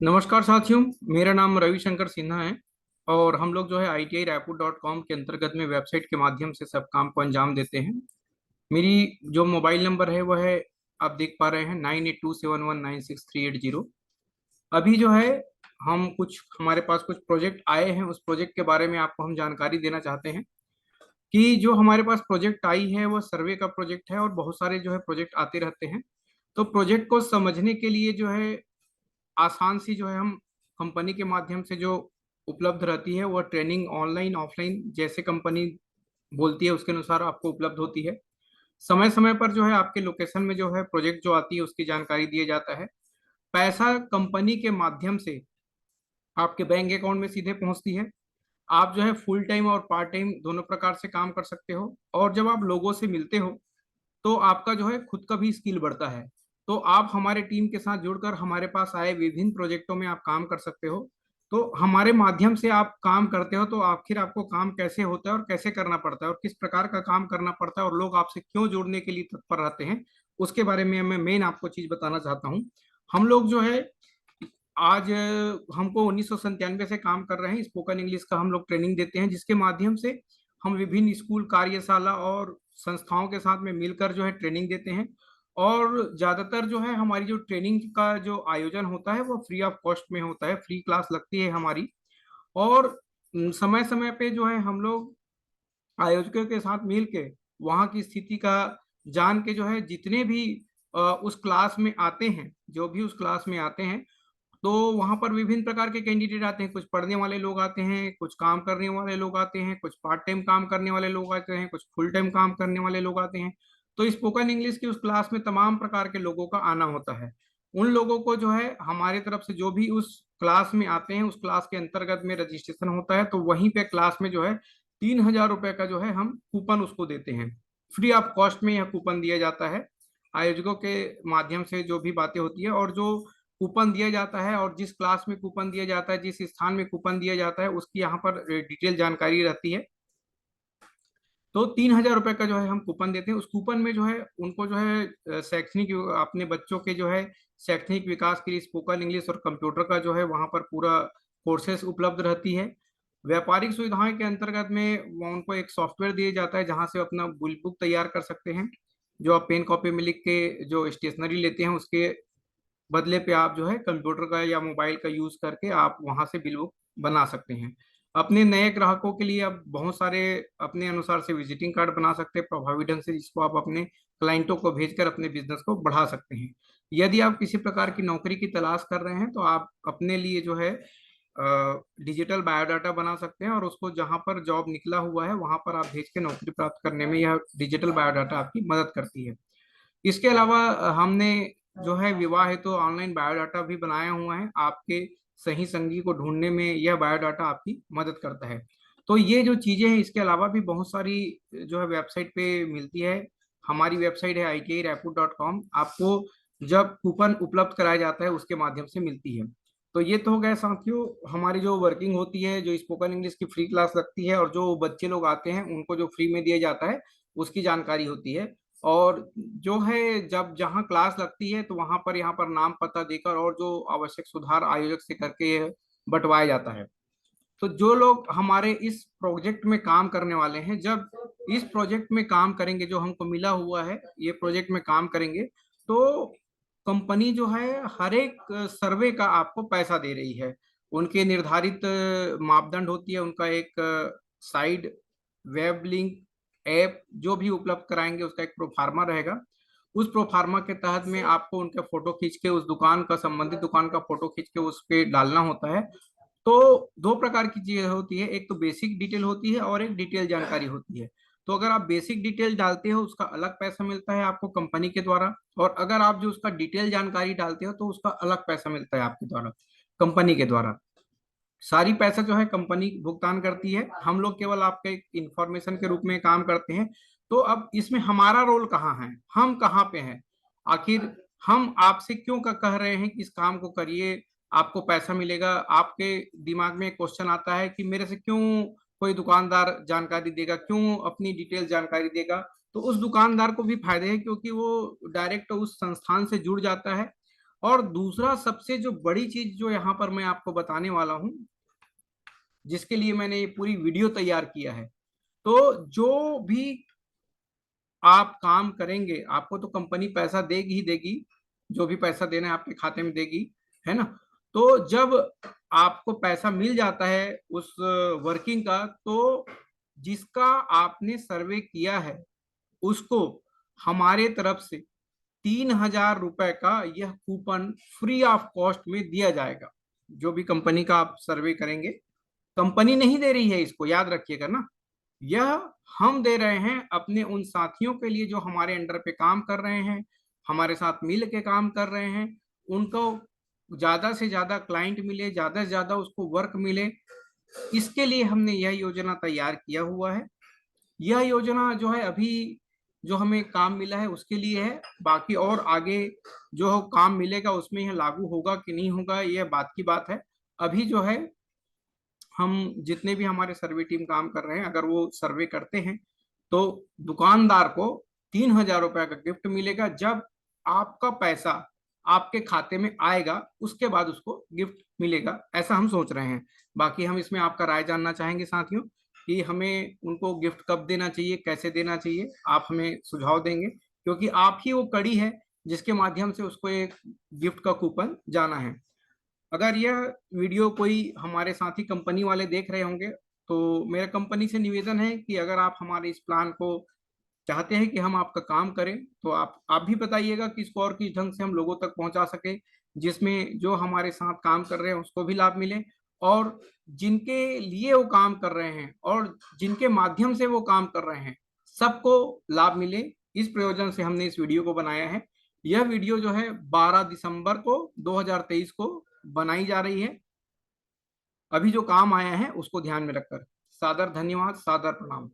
नमस्कार साथियों। मेरा नाम रविशंकर सिन्हा है और हम लोग जो है ITI Raipur.com के अंतर्गत में वेबसाइट के माध्यम से सब काम को अंजाम देते हैं। मेरी जो मोबाइल नंबर है वह है, आप देख पा रहे हैं, 9827196380। अभी जो है हम कुछ हमारे पास कुछ प्रोजेक्ट आए हैं, उस प्रोजेक्ट के बारे में आपको हम जानकारी देना चाहते हैं कि जो हमारे पास प्रोजेक्ट आई है वो सर्वे का प्रोजेक्ट है और बहुत सारे जो है प्रोजेक्ट आते रहते हैं। तो प्रोजेक्ट को समझने के लिए जो है आसान सी जो है हम कंपनी के माध्यम से जो उपलब्ध रहती है वह ट्रेनिंग ऑनलाइन ऑफलाइन जैसे कंपनी बोलती है उसके अनुसार आपको उपलब्ध होती है। समय समय पर जो है आपके लोकेशन में जो है प्रोजेक्ट जो आती है उसकी जानकारी दिया जाता है। पैसा कंपनी के माध्यम से आपके बैंक अकाउंट में सीधे पहुंचती है। आप जो है फुल टाइम और पार्ट टाइम दोनों प्रकार से काम कर सकते हो और जब आप लोगों से मिलते हो तो आपका जो है खुद का भी स्किल बढ़ता है। तो आप हमारे टीम के साथ जुड़कर हमारे पास आए विभिन्न प्रोजेक्टों में आप काम कर सकते हो। तो हमारे माध्यम से आप काम करते हो तो आखिर आपको काम कैसे होता है और कैसे करना पड़ता है और किस प्रकार का काम करना पड़ता है और लोग आपसे क्यों जुड़ने के लिए तत्पर रहते हैं, उसके बारे में मैं मेन आपको चीज बताना चाहता हूँ। हम लोग जो है आज हमको 1997 से काम कर रहे हैं। स्पोकन इंग्लिश का हम लोग ट्रेनिंग देते हैं जिसके माध्यम से हम विभिन्न स्कूल कार्यशाला और संस्थाओं के साथ में मिलकर जो है ट्रेनिंग देते हैं। और ज्यादातर जो है हमारी जो ट्रेनिंग का जो आयोजन होता है वो फ्री ऑफ कॉस्ट में होता है, फ्री क्लास लगती है हमारी। और समय समय पे जो है हम लोग आयोजकों के साथ मिल के वहाँ की स्थिति का जान के जो है जितने भी उस क्लास में आते हैं, जो भी उस क्लास में आते हैं, तो वहां पर विभिन्न प्रकार के कैंडिडेट आते हैं। कुछ पढ़ने वाले लोग आते हैं, कुछ काम करने वाले लोग आते हैं, कुछ पार्ट टाइम काम करने वाले लोग आते हैं, कुछ फुल टाइम काम करने वाले लोग आते हैं। तो स्पोकन इंग्लिश की उस क्लास में तमाम प्रकार के लोगों का आना होता है। उन लोगों को जो है हमारी तरफ से जो भी उस क्लास में आते हैं उस क्लास के अंतर्गत में रजिस्ट्रेशन होता है, तो वहीं पे क्लास में जो है 3000 रुपए का जो है हम कूपन उसको देते हैं। फ्री ऑफ कॉस्ट में यह कूपन दिया जाता है आयोजकों के माध्यम से जो भी बातें होती है। और जो कूपन दिया जाता है और जिस क्लास में कूपन दिया जाता है, जिस स्थान में कूपन दिया जाता है, उसकी यहाँ पर डिटेल जानकारी रहती है। तो 3000 रुपए का जो है हम कूपन देते हैं। उस कूपन में जो है उनको जो है शैक्षणिक अपने बच्चों के जो है शैक्षणिक विकास के लिए स्पोकन इंग्लिश और कंप्यूटर का जो है वहाँ पर पूरा कोर्सेस उपलब्ध रहती है। व्यापारिक सुविधाएं के अंतर्गत में वो उनको एक सॉफ्टवेयर दिया जाता है जहाँ से अपना बिल बुक तैयार कर सकते हैं। जो आप पेन कॉपी में लिख के जो स्टेशनरी लेते हैं उसके बदले पे आप जो है कंप्यूटर का या मोबाइल का यूज करके आप वहां से बिल बुक बना सकते हैं। अपने नए ग्राहकों के लिए आप बहुत सारे अपने अनुसार से विजिटिंग कार्ड बना सकते हैं प्रभावी ढंग से, जिसको आप अपने क्लाइंटों को भेजकर अपने बिजनेस को बढ़ा सकते हैं। यदि आप किसी प्रकार की नौकरी की तलाश कर रहे हैं तो आप अपने लिए जो है डिजिटल बायोडाटा बना सकते हैं और उसको जहां पर जॉब निकला हुआ है वहां पर आप भेज के नौकरी प्राप्त करने में यह डिजिटल बायोडाटा आपकी मदद करती है। इसके अलावा हमने जो है विवाह हेतु तो ऑनलाइन बायोडाटा भी बनाया हुआ है। आपके सही संगी को ढूंढने में यह बायोडाटा आपकी मदद करता है। तो ये जो चीजें हैं इसके अलावा भी बहुत सारी जो है वेबसाइट पे मिलती है। हमारी वेबसाइट है ITI Raipur.com। आपको जब कूपन उपलब्ध कराया जाता है उसके माध्यम से मिलती है। तो ये तो हो गया साथियों हमारी जो वर्किंग होती है, जो स्पोकन इंग्लिश की फ्री क्लास लगती है और जो बच्चे लोग आते हैं उनको जो फ्री में दिया जाता है उसकी जानकारी होती है। और जो है जब जहाँ क्लास लगती है तो वहां पर यहाँ पर नाम पता देकर और जो आवश्यक सुधार आयोजक से करके बंटवाया जाता है। तो जो लोग हमारे इस प्रोजेक्ट में काम करने वाले हैं, जब इस प्रोजेक्ट में काम करेंगे, जो हमको मिला हुआ है ये प्रोजेक्ट में काम करेंगे, तो कंपनी जो है हर एक सर्वे का आपको पैसा दे रही है। उनके निर्धारित मापदंड होती है, उनका एक साइड वेब लिंक ऐप जो भी उपलब्ध कराएंगे उसका एक प्रोफार्मा रहेगा। उस प्रोफार्मा के तहत में आपको उनके फोटो खींच के उस दुकान का, संबंधित दुकान का फोटो खींच के उस पे डालना होता है। तो दो प्रकार की चीजें होती है, एक तो बेसिक डिटेल होती है और एक डिटेल जानकारी होती है। तो अगर आप बेसिक डिटेल डालते हो उसका अलग पैसा मिलता है आपको कंपनी के द्वारा, और अगर आप जो उसका डिटेल जानकारी डालते हो तो उसका अलग पैसा मिलता है आपके द्वारा, कंपनी के द्वारा। सारी पैसा जो है कंपनी भुगतान करती है, हम लोग केवल आपके इंफॉर्मेशन के रूप में काम करते हैं। तो अब इसमें हमारा रोल कहाँ है, हम कहाँ पे हैं, आखिर हम आपसे क्यों कह रहे हैं कि इस काम को करिए आपको पैसा मिलेगा। आपके दिमाग में क्वेश्चन आता है कि मेरे से क्यों कोई दुकानदार जानकारी देगा, क्यों अपनी डिटेल जानकारी देगा। तो उस दुकानदार को भी फायदे हैं क्योंकि वो डायरेक्ट उस संस्थान से जुड़ जाता है। और दूसरा सबसे जो बड़ी चीज जो यहाँ पर मैं आपको बताने वाला हूँ, जिसके लिए मैंने ये पूरी वीडियो तैयार किया है, तो जो भी आप काम करेंगे आपको तो कंपनी पैसा देगी ही देगी, जो भी पैसा देना है आपके खाते में देगी, है ना। तो जब आपको पैसा मिल जाता है उस वर्किंग का, तो जिसका आपने सर्वे किया है उसको हमारे तरफ से 3,000 रुपए का यह कूपन फ्री ऑफ कॉस्ट में दिया जाएगा। जो भी कंपनी का आप सर्वे करेंगे, कंपनी नहीं दे रही है इसको, याद रखिएगा ना, यह हम दे रहे हैं अपने उन साथियों के लिए जो हमारे अंडर पे काम कर रहे हैं, हमारे साथ मिल के काम कर रहे हैं। उनको ज्यादा से ज्यादा क्लाइंट मिले, ज्यादा से ज्यादा उसको वर्क मिले, इसके लिए हमने यह योजना तैयार किया हुआ है। यह योजना जो है अभी जो हमें काम मिला है उसके लिए है, बाकी और आगे जो काम मिलेगा उसमें यह लागू होगा कि नहीं होगा यह बात की बात है। अभी जो है हम जितने भी हमारे सर्वे टीम काम कर रहे हैं, अगर वो सर्वे करते हैं तो दुकानदार को 3,000 रुपए का गिफ्ट मिलेगा। जब आपका पैसा आपके खाते में आएगा उसके बाद उसको गिफ्ट मिलेगा, ऐसा हम सोच रहे हैं। बाकी हम इसमें आपका राय जानना चाहेंगे साथियों कि हमें उनको गिफ्ट कब देना चाहिए, कैसे देना चाहिए, आप हमें सुझाव देंगे, क्योंकि आप ही वो कड़ी है जिसके माध्यम से उसको एक गिफ्ट का कूपन जाना है। अगर यह वीडियो कोई हमारे साथी कंपनी वाले देख रहे होंगे तो मेरा कंपनी से निवेदन है कि अगर आप हमारे इस प्लान को चाहते हैं कि हम आपका काम करें, तो आप भी बताइएगा कि इसको और किस ढंग से हम लोगों तक पहुंचा सके, जिसमें जो हमारे साथ काम कर रहे हैं उसको भी लाभ मिले, और जिनके लिए वो काम कर रहे हैं और जिनके माध्यम से वो काम कर रहे हैं सबको लाभ मिले। इस प्रयोजन से हमने इस वीडियो को बनाया है। यह वीडियो जो है 12 दिसंबर को 2023 को बनाई जा रही है। अभी जो काम आया है उसको ध्यान में रखकर। सादर धन्यवाद, सादर प्रणाम।